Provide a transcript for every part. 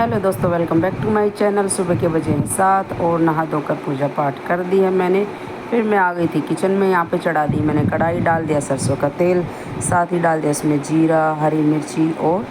Hello दोस्तों, welcome back to my channel. सुबह के बजे हैं 7 और नहा धोकर पूजा पाठ कर दी है मैंने। फिर मैं आ गई थी किचन में। यहाँ पे चढ़ा दी मैंने कढ़ाई, डाल दिया सरसों का तेल, साथ ही डाल दिया उसमें जीरा, हरी मिर्ची और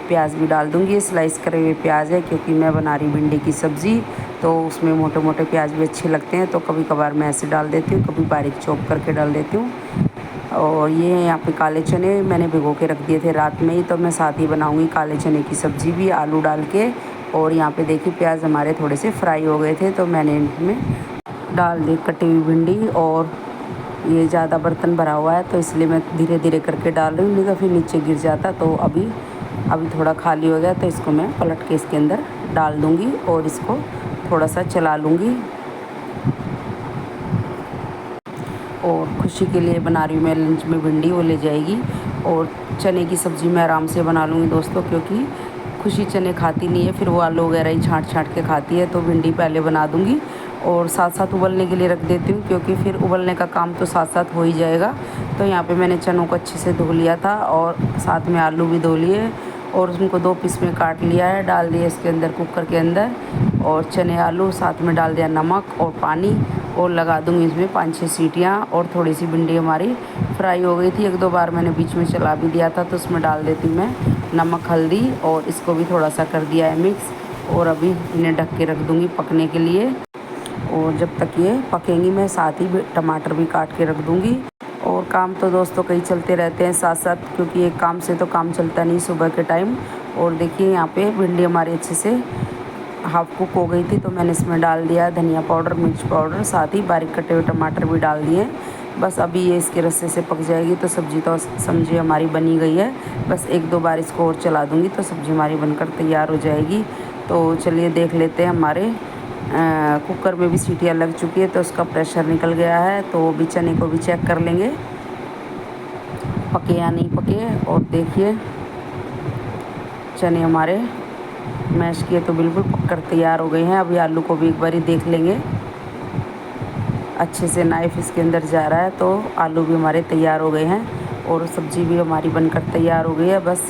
प्याज भी डाल दूँगी। स्लाइस करे हुए प्याज है क्योंकि मैं बना रही भिंडी की सब्ज़ी, तो उसमें मोटे मोटे प्याज भी अच्छे लगते हैं। तो कभी कभार मैं ऐसे डाल देती हूँ, कभी बारीक चॉप करके डाल देती हूँ। और ये यहाँ पे काले चने मैंने भिगो के रख दिए थे रात में ही, तो मैं साथ ही बनाऊंगी काले चने की सब्ज़ी भी आलू डाल के। और यहाँ पे देखिए प्याज हमारे थोड़े से फ्राई हो गए थे, तो मैंने इनमें डाल दी कटी हुई भिंडी। और ये ज़्यादा बर्तन भरा हुआ है तो इसलिए मैं धीरे धीरे करके डाल रही हूँ, नहीं तो फिर नीचे गिर जाता। तो अभी थोड़ा खाली हो गया तो इसको मैं पलट के इसके अंदर डाल दूँगी और इसको थोड़ा सा चला लूँगी। और खुशी के लिए बना रही हूँ मैं लंच में भिंडी, वो ले जाएगी। और चने की सब्ज़ी मैं आराम से बना लूँगी दोस्तों, क्योंकि खुशी चने खाती नहीं है, फिर वो आलू वगैरह ही छाँट के खाती है। तो भिंडी पहले बना दूँगी और साथ साथ उबलने के लिए रख देती हूँ, क्योंकि फिर उबलने का काम तो साथ साथ हो ही जाएगा। तो यहाँ पे मैंने चनों को अच्छे से धो लिया था और साथ में आलू भी धो लिए और उनको 2 पीस में काट लिया है। डाल दिया इसके अंदर कुकर के अंदर और चने आलू, साथ में डाल दिया नमक और पानी और लगा दूँगी इसमें 5-6 सीटियाँ। और थोड़ी सी भिंडी हमारी फ्राई हो गई थी, 1-2 बार मैंने बीच में चला भी दिया था। तो उसमें डाल देती मैं नमक, हल्दी और इसको भी थोड़ा सा कर दिया है मिक्स। और अभी इन्हें ढक के रख दूँगी पकने के लिए। और जब तक ये पकेंगी मैं साथ ही टमाटर भी काट के रख दूँगी। और काम तो दोस्तों कई चलते रहते हैं साथ साथ, क्योंकि एक काम से तो काम चलता नहीं सुबह के टाइम। और देखिए यहाँ पे भिंडी हमारी अच्छे से हाफ कुक हो गई थी, तो मैंने इसमें डाल दिया धनिया पाउडर, मिर्च पाउडर, साथ ही बारीक कटे हुए टमाटर भी डाल दिए। बस अभी ये इसके रस्से से पक जाएगी तो सब्ज़ी तो समझिए हमारी बनी गई है। बस 1-2 बार इसको और चला दूँगी तो सब्ज़ी हमारी बनकर तैयार हो जाएगी। तो चलिए देख लेते हैं। हमारे कुकर में भी सीटियाँ लग चुकी है, तो उसका प्रेशर निकल गया है। तो भी चने को भी चेक कर लेंगे पके या नहीं पके। और देखिए चने हमारे मैश किए तो बिल्कुल पककर तैयार हो गए हैं। अभी आलू को भी एक बारी देख लेंगे, अच्छे से नाइफ इसके अंदर जा रहा है। तो आलू भी हमारे तैयार हो गए हैं और सब्ज़ी भी हमारी बनकर तैयार हो गई है। बस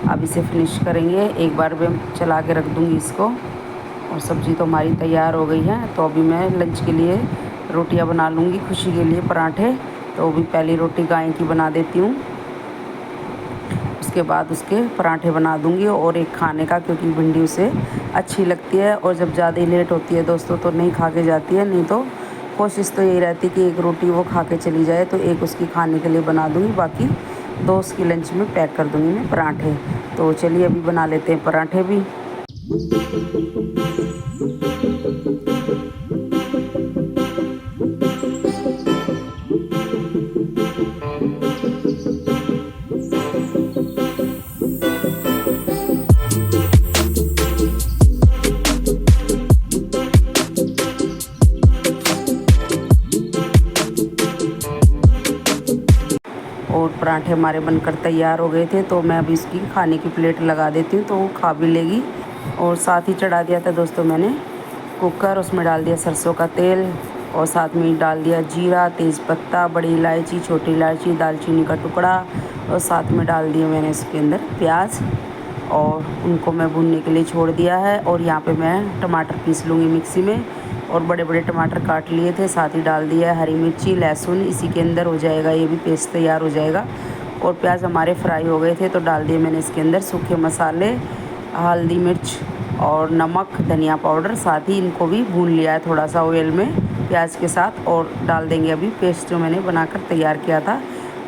अब इसे फिनिश करेंगे, एक बार मैं चला के रख दूँगी इसको। और सब्ज़ी तो हमारी तैयार हो गई है। तो अभी मैं लंच के लिए रोटियां बना लूँगी, खुशी के लिए पराठे। तो अभी पहली रोटी गाय की बना देती हूँ, उसके बाद उसके पराठे बना दूँगी और एक खाने का, क्योंकि भिंडी उसे अच्छी लगती है। और जब ज़्यादा ही लेट होती है दोस्तों तो नहीं खा के जाती है, नहीं तो कोशिश तो यही रहती है कि एक रोटी वो खा के चली जाए। तो एक उसकी खाने के लिए बना दूँगी, बाकी 2 उसकी लंच में पैक कर दूँगी मैं पराठे। तो चलिए अभी बना लेते हैं पराठे भी। और पराठे हमारे बनकर तैयार हो गए थे, तो मैं अभी इसकी खाने की प्लेट लगा देती हूँ तो वो खा भी लेगी। और साथ ही चढ़ा दिया था दोस्तों मैंने कुकर, उसमें डाल दिया सरसों का तेल और साथ में डाल दिया जीरा, तेज़पत्ता, बड़ी इलायची, छोटी इलायची, दालचीनी का टुकड़ा। और साथ में डाल दिए मैंने इसके अंदर प्याज और उनको मैं भूनने के लिए छोड़ दिया है। और यहाँ पे मैं टमाटर पीस लूँगी मिक्सी में और बड़े बड़े टमाटर काट लिए थे, साथ ही डाल दिया हरी मिर्ची, लहसुन, इसी के अंदर हो जाएगा, ये भी पेस्ट तैयार हो जाएगा। और प्याज हमारे फ्राई हो गए थे तो डाल दिए मैंने इसके अंदर सूखे मसाले, हल्दी, मिर्च और नमक, धनिया पाउडर, साथ ही इनको भी भून लिया है थोड़ा सा ऑयल में प्याज के साथ। और डाल देंगे अभी पेस्ट जो मैंने बनाकर तैयार किया था,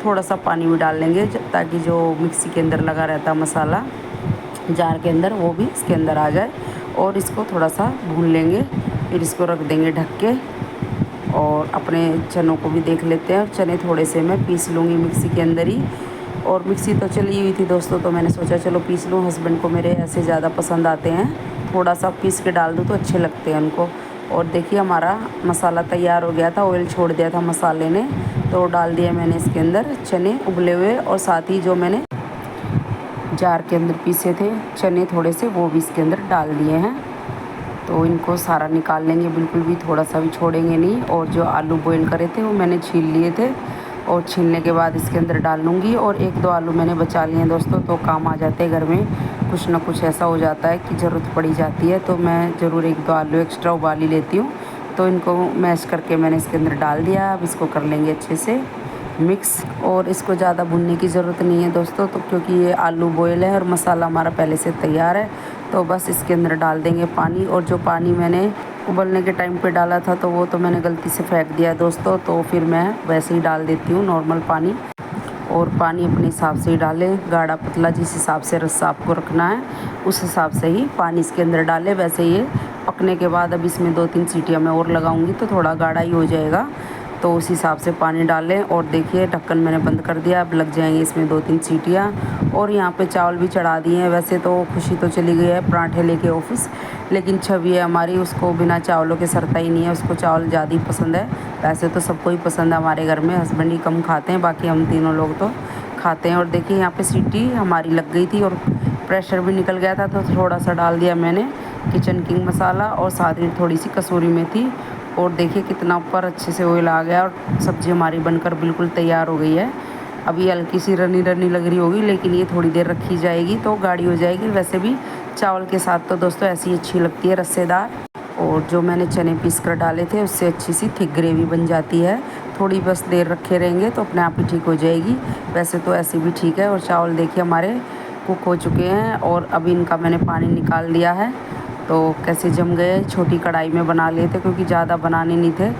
थोड़ा सा पानी भी डाल लेंगे ताकि जो मिक्सी के अंदर लगा रहता मसाला जार के अंदर वो भी इसके अंदर आ जाए। और इसको थोड़ा सा भून लेंगे, फिर इसको रख देंगे ढक के। और अपने चनों को भी देख लेते हैं। चने थोड़े से मैं पीस लूँगी मिक्सी के अंदर ही। और मिक्सी तो चली हुई थी दोस्तों, तो मैंने सोचा चलो पीस लूँ, हस्बैंड को मेरे ऐसे ज़्यादा पसंद आते हैं, थोड़ा सा पीस के डाल दूँ तो अच्छे लगते हैं उनको। और देखिए हमारा मसाला तैयार हो गया था, ऑयल छोड़ दिया था मसाले ने, तो डाल दिया मैंने इसके अंदर चने उबले हुए। और साथ ही जो मैंने जार के अंदर पीसे थे चने थोड़े से, वो भी इसके अंदर डाल दिए हैं। तो इनको सारा निकाल लेंगे, बिल्कुल भी थोड़ा सा भी छोड़ेंगे नहीं। और जो आलू बॉईल करे थे वो मैंने छील लिए थे, और छीलने के बाद इसके अंदर डाल लूँगी। और 1-2 आलू मैंने बचा लिए हैं दोस्तों, तो काम आ जाते हैं घर में, कुछ ना कुछ ऐसा हो जाता है कि ज़रूरत पड़ी जाती है, तो मैं ज़रूर 1-2 आलू एक्स्ट्रा उबाल ही लेती हूँ। तो इनको मैश करके मैंने इसके अंदर डाल दिया। अब इसको कर लेंगे अच्छे से मिक्स। और इसको ज़्यादा भुनने की ज़रूरत नहीं है दोस्तों, तो क्योंकि ये आलू बॉयल है और मसाला हमारा पहले से तैयार है, तो बस इसके अंदर डाल देंगे पानी। और जो पानी मैंने उबलने के टाइम पे डाला था तो वो तो मैंने गलती से फेंक दिया है दोस्तों, तो फिर मैं वैसे ही डाल देती हूँ नॉर्मल पानी। और पानी अपने हिसाब से ही डालें, गाढ़ा पतला जिस हिसाब से रस्सा आपको रखना है उस हिसाब से ही पानी इसके अंदर डालें। वैसे ये पकने के बाद अब इसमें 2-3 सीटियाँ मैं और लगाऊंगी तो थोड़ा गाढ़ा ही हो जाएगा, तो उस हिसाब से पानी डालें। और देखिए ढक्कन मैंने बंद कर दिया, अब लग जाएंगे इसमें 2-3 सीटियाँ। और यहाँ पे चावल भी चढ़ा दिए हैं। वैसे तो खुशी तो चली गई है पराठे लेके ऑफिस, लेकिन छवि है हमारी, उसको बिना चावलों के सरता ही नहीं है, उसको चावल ज़्यादा ही पसंद है। वैसे तो सबको ही पसंद है हमारे घर में, हस्बैंड ही कम खाते हैं, बाकी हम तीनों लोग तो खाते हैं। और देखिए यहाँ पे सीटी हमारी लग गई थी और प्रेशर भी निकल गया था, तो थोड़ा सा डाल दिया मैंने किचन किंग मसाला और साथ ही थोड़ी सी कसूरी मेथी। और देखिए कितना ऊपर अच्छे से ऑयल आ गया और सब्ज़ी हमारी बनकर बिल्कुल तैयार हो गई है। अभी हल्की सी रनी रनी लग रही होगी, लेकिन ये थोड़ी देर रखी जाएगी तो गाढ़ी हो जाएगी। वैसे भी चावल के साथ तो दोस्तों ऐसी अच्छी लगती है रस्सेदार। और जो मैंने चने पीस कर डाले थे उससे अच्छी सी थिक ग्रेवी बन जाती है। थोड़ी बस देर रखे रहेंगे तो अपने आप ही ठीक हो जाएगी। वैसे तो ऐसे भी ठीक है। और चावल देखिए हमारे कुक हो चुके हैं और अभी इनका मैंने पानी निकाल दिया है। तो कैसे जम गए, छोटी कढ़ाई में बना लिए थे क्योंकि ज़्यादा बनाने नहीं थे।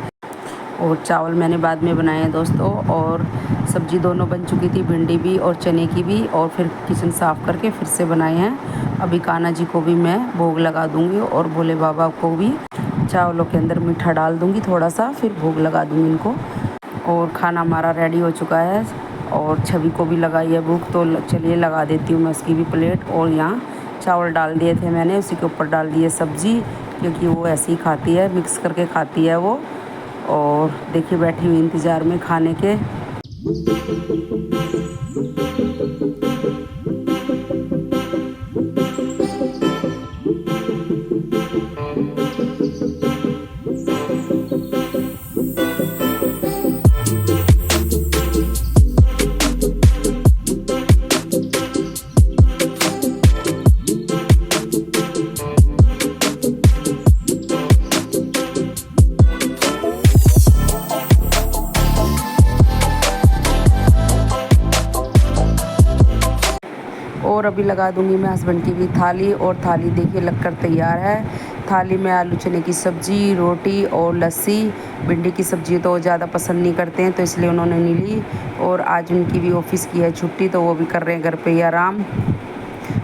और चावल मैंने बाद में बनाए हैं दोस्तों। और सब्ज़ी दोनों बन चुकी थी, भिंडी भी और चने की भी। और फिर किचन साफ़ करके फिर से बनाए हैं। अभी कान्हा जी को भी मैं भोग लगा दूँगी और भोले बाबा को भी चावलों के अंदर मीठा डाल दूँगी थोड़ा सा, फिर भोग लगा दूँगी इनको। और खाना हमारा रेडी हो चुका है और छवि को भी लगाई है भूख, तो चलिए लगा देती हूँ मैं उसकी भी प्लेट। और यहाँ चावल डाल दिए थे मैंने, उसी के ऊपर डाल दिए सब्ज़ी, क्योंकि वो ऐसे ही खाती है, मिक्स करके खाती है वो। और देखिए बैठी हुई इंतज़ार में खाने के। और अभी लगा दूंगी मैं हस्बैंड की भी थाली। और थाली देखिए लगकर तैयार है। थाली में आलू चने की सब्ज़ी, रोटी और लस्सी। भिंडी की सब्ज़ी तो ज़्यादा पसंद नहीं करते हैं, तो इसलिए उन्होंने नहीं ली। और आज उनकी भी ऑफिस की है छुट्टी, तो वो भी कर रहे हैं घर पे ही आराम।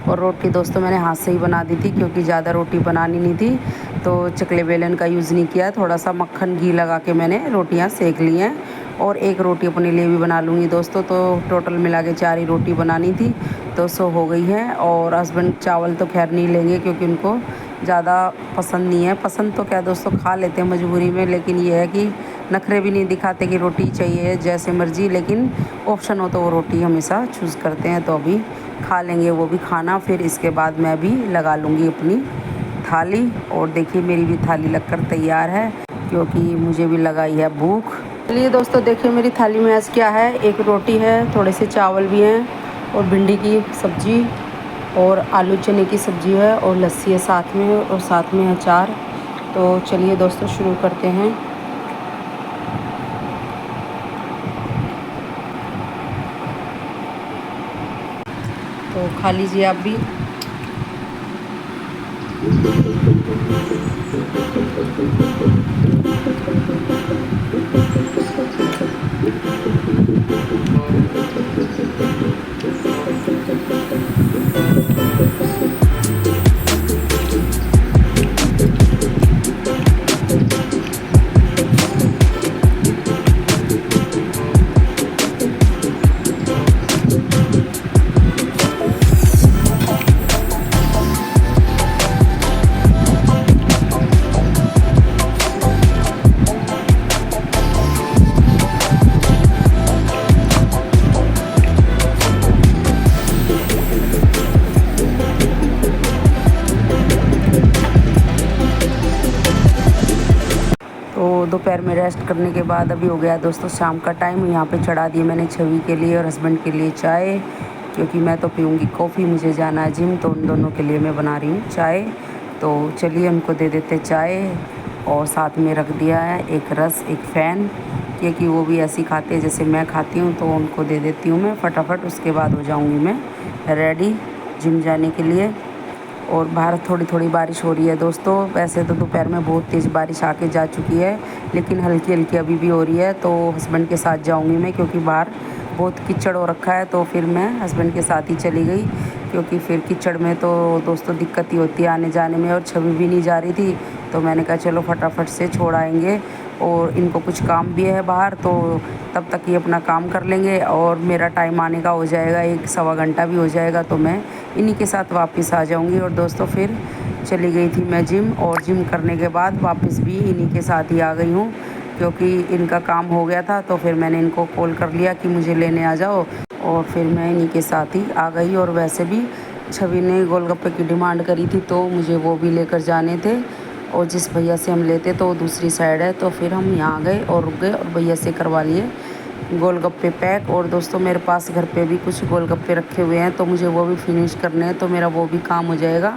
और रोटी दोस्तों मैंने हाथ से ही बना दी थी क्योंकि ज़्यादा रोटी बनानी नहीं थी, तो चकले बेलन का यूज़ नहीं किया। थोड़ा सा मक्खन घी लगा के मैंने रोटियां सेक ली हैं। और एक रोटी अपने लिए भी बना लूँगी दोस्तों, तो टोटल मिला के 4 ही रोटी बनानी थी, तो सो हो गई है। और हस्बैंड चावल तो खैर नहीं लेंगे क्योंकि उनको ज़्यादा पसंद नहीं है। पसंद तो क्या दोस्तों, खा लेते हैं मजबूरी में, लेकिन ये है कि नखरे भी नहीं दिखाते कि रोटी चाहिए जैसे मर्ज़ी, लेकिन ऑप्शन हो तो वो रोटी हमेशा चूज़ करते हैं। तो अभी खा लेंगे वो भी खाना, फिर इसके बाद मैं भी लगा लूँगी अपनी थाली। और देखिए मेरी भी थाली लगकर तैयार है क्योंकि मुझे भी लगाई है भूख। चलिए दोस्तों देखिए मेरी थाली में आज क्या है, एक रोटी है, थोड़े से चावल भी हैं और भिंडी की सब्ज़ी और आलू चने की सब्ज़ी है और लस्सी है साथ में, और साथ में अचार। तो चलिए दोस्तों शुरू करते हैं। तो खा लीजिए आप भी। दोपहर में रेस्ट करने के बाद अभी हो गया दोस्तों शाम का टाइम। यहाँ पे चढ़ा दिए मैंने छवि के लिए और हस्बैंड के लिए चाय, क्योंकि मैं तो पीऊँगी कॉफ़ी, मुझे जाना है जिम, तो उन दोनों के लिए मैं बना रही हूँ चाय। तो चलिए उनको दे देते चाय। और साथ में रख दिया है एक रस, एक फ़ैन, क्योंकि वो भी ऐसी खाते हैं जैसे मैं खाती हूँ, तो उनको दे देती हूँ मैं फटाफट। उसके बाद हो जाऊँगी मैं रेडी जिम जाने के लिए। और बाहर थोड़ी थोड़ी बारिश हो रही है दोस्तों। वैसे तो दोपहर में बहुत तेज़ बारिश आके जा चुकी है, लेकिन हल्की हल्की अभी भी हो रही है। तो हस्बैंड के साथ जाऊंगी मैं, क्योंकि बाहर बहुत कीचड़ हो रखा है। तो फिर मैं हस्बैंड के साथ ही चली गई, क्योंकि फिर कीचड़ में तो दोस्तों दिक्कत ही होती है आने जाने में। और छवि भी नहीं जा रही थी, तो मैंने कहा चलो फटाफट से छोड़ आएंगे। और इनको कुछ काम भी है बाहर, तो तब तक ये अपना काम कर लेंगे और मेरा टाइम आने का हो जाएगा, 1 सवा घंटा भी हो जाएगा, तो मैं इन्हीं के साथ वापस आ जाऊंगी। और दोस्तों फिर चली गई थी मैं जिम, और जिम करने के बाद वापस भी इन्हीं के साथ ही आ गई हूँ, क्योंकि इनका काम हो गया था। तो फिर मैंने इनको कॉल कर लिया कि मुझे लेने आ जाओ, और फिर मैं इन्हीं के साथ ही आ गई। और वैसे भी छवि ने गोलगप्पे की डिमांड करी थी, तो मुझे वो भी लेकर जाने थे। और जिस भैया से हम लेते तो वो दूसरी साइड है, तो फिर हम यहाँ आ गए और रुक गए और भैया से करवा लिए गोलगप्पे पैक। और दोस्तों मेरे पास घर पे भी कुछ गोलगप्पे रखे हुए हैं, तो मुझे वो भी फिनिश करने हैं, तो मेरा वो भी काम हो जाएगा।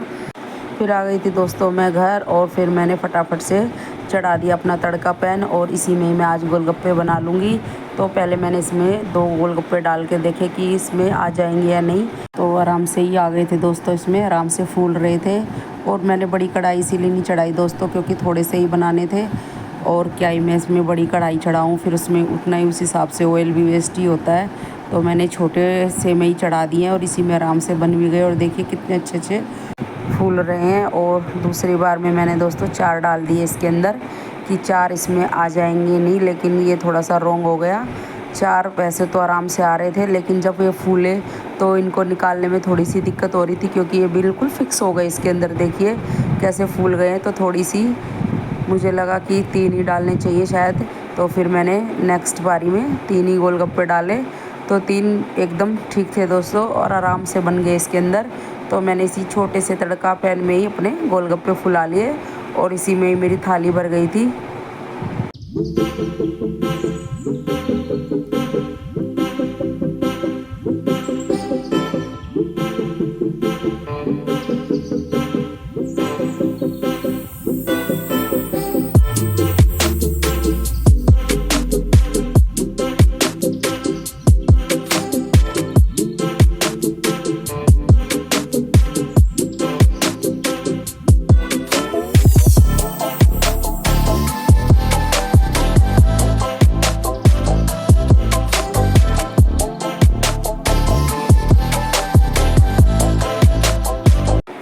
फिर आ गई थी दोस्तों मैं घर, और फिर मैंने फटाफट से चढ़ा दिया अपना तड़का पैन, और इसी में ही मैं आज गोलगप्पे बना लूँगी। तो पहले मैंने इसमें 2 गोलगप्पे डाल के देखे कि इसमें आ जाएंगे या नहीं, तो आराम से ही आ गए थे दोस्तों, इसमें आराम से फूल रहे थे। और मैंने बड़ी कढ़ाई इसीलिए नहीं चढ़ाई दोस्तों, क्योंकि थोड़े से ही बनाने थे, और क्या ही मैं इसमें बड़ी कढ़ाई चढ़ाऊँ, फिर उसमें उतना ही उस हिसाब से ऑयल भी वेस्ट ही होता है। तो मैंने छोटे से में ही चढ़ा दिए, और इसी में आराम से बन भी गए। और देखिए कितने अच्छे अच्छे फूल रहे हैं। और दूसरी बार में मैंने दोस्तों 4 डाल दिए इसके अंदर, कि 4 इसमें आ जाएंगे नहीं, लेकिन ये थोड़ा सा रॉन्ग हो गया। 4 वैसे तो आराम से आ रहे थे, लेकिन जब ये फूले तो इनको निकालने में थोड़ी सी दिक्कत हो रही थी, क्योंकि ये बिल्कुल फिक्स हो गए इसके अंदर। देखिए कैसे फूल गए हैं, तो थोड़ी सी मुझे लगा कि 3 ही डालने चाहिए शायद। तो फिर मैंने नेक्स्ट बारी में 3 ही गोलगप्पे डाले, तो 3 एकदम ठीक थे दोस्तों, और आराम से बन गए इसके अंदर। तो मैंने इसी छोटे से तड़का पैन में ही अपने गोलगप्पे फुला लिए, और इसी में ही मेरी थाली भर गई थी।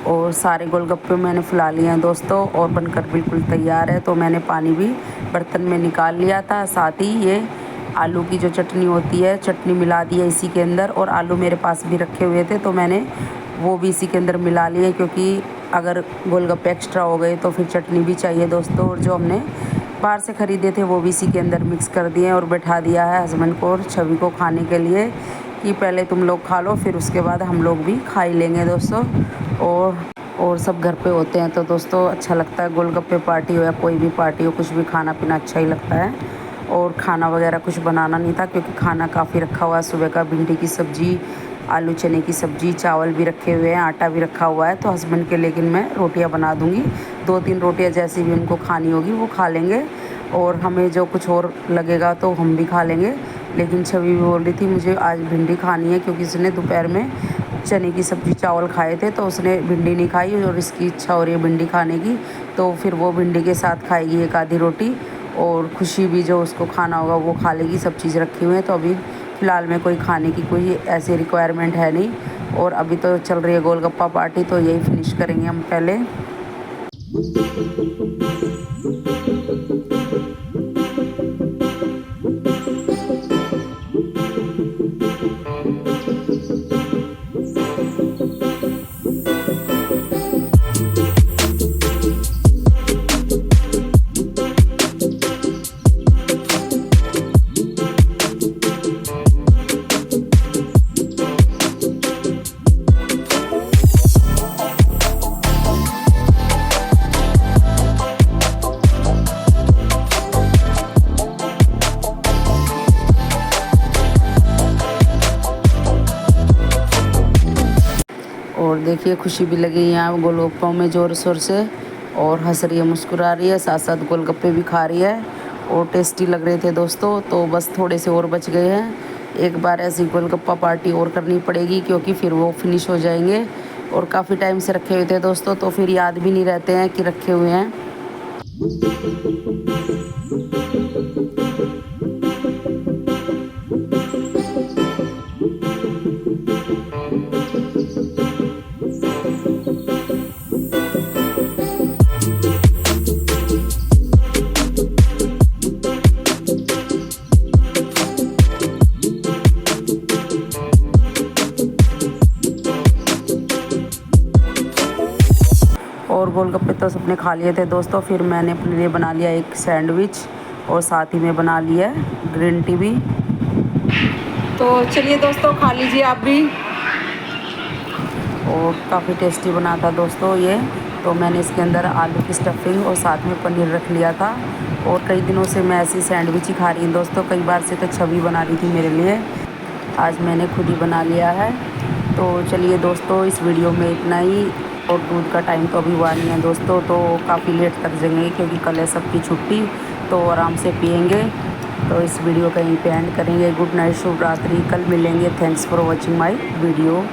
और सारे गोलगप्पे मैंने फुला लिए हैं दोस्तों, और बनकर बिल्कुल तैयार है। तो मैंने पानी भी बर्तन में निकाल लिया था, साथ ही ये आलू की जो चटनी होती है, चटनी मिला दी है इसी के अंदर। और आलू मेरे पास भी रखे हुए थे, तो मैंने वो भी इसी के अंदर मिला लिए, क्योंकि अगर गोलगप्पे एक्स्ट्रा हो गए तो फिर चटनी भी चाहिए दोस्तों। और जो हमने बाहर से ख़रीदे थे वो भी इसी के अंदर मिक्स कर दिए, और बैठा दिया है हस्बैंड को और छवि को खाने के लिए, कि पहले तुम लोग खा लो, फिर उसके बाद हम लोग भी खा ही लेंगे दोस्तों। और सब घर पे होते हैं, तो दोस्तों अच्छा लगता है, गोलगप्पे पार्टी हो या कोई भी पार्टी हो, कुछ भी खाना पीना अच्छा ही लगता है। और खाना वगैरह कुछ बनाना नहीं था, क्योंकि खाना काफ़ी रखा हुआ है। सुबह का भिंडी की सब्ज़ी, आलू चने की सब्ज़ी, चावल भी रखे हुए हैं, आटा भी रखा हुआ है। तो हस्बैंड के लेकिन मैं रोटियां बना दूंगी, 2-3 रोटियां जैसी भी उनको खानी होगी वो खा लेंगे, और हमें जो कुछ और लगेगा तो हम भी खा लेंगे। लेकिन छवि भी बोल रही थी मुझे आज भिंडी खानी है, क्योंकि उसने दोपहर में चने की सब्ज़ी चावल खाए थे, तो उसने भिंडी नहीं खाई, और इसकी इच्छा हो रही है भिंडी खाने की। तो फिर वो भिंडी के साथ खाएगी 1 आधी रोटी, और खुशी भी जो उसको खाना होगा वो खा लेगी। सब चीज़ रखी हुई है, तो अभी फ़िलहाल में कोई खाने की कोई ऐसी रिक्वायरमेंट है नहीं। और अभी तो चल रही है गोलगप्पा पार्टी, तो यही फिनिश करेंगे हम पहले। और देखिए खुशी भी लगी यहाँ गोलगप्पों में ज़ोर शोर से, और हंस रही है, मुस्कुरा रही है, साथ साथ गोलगप्पे भी खा रही है और टेस्टी लग रहे थे दोस्तों। तो बस थोड़े से और बच गए हैं, एक बार ऐसी गोलगप्पा पार्टी और करनी पड़ेगी क्योंकि फिर वो फिनिश हो जाएंगे। और काफ़ी टाइम से रखे हुए थे दोस्तों, तो फिर याद भी नहीं रहते हैं कि रखे हुए हैं। और गोलगप्पे तो सबने खा लिए थे दोस्तों। फिर मैंने अपने लिए बना लिया एक सैंडविच और साथ ही में बना लिया ग्रीन टी भी। तो चलिए दोस्तों खा लीजिए आप भी। और काफ़ी टेस्टी बना था दोस्तों ये। तो मैंने इसके अंदर आलू की स्टफिंग और साथ में पनीर रख लिया था। और कई दिनों से मैं ऐसी सैंडविच ही खा रही हूँ दोस्तों, कई बार से तो छवि बना रही थी मेरे लिए, आज मैंने खुद ही बना लिया है। तो चलिए दोस्तों इस वीडियो में इतना ही। और दूध का टाइम तो अभी हुआ नहीं है दोस्तों, तो काफ़ी लेट तक जगेंगे क्योंकि कल है सबकी छुट्टी, तो आराम से पियेंगे। तो इस वीडियो का यहीं पे एंड करेंगे। गुड नाइट, शुभ रात्रि, कल मिलेंगे। Thanks for watching my video.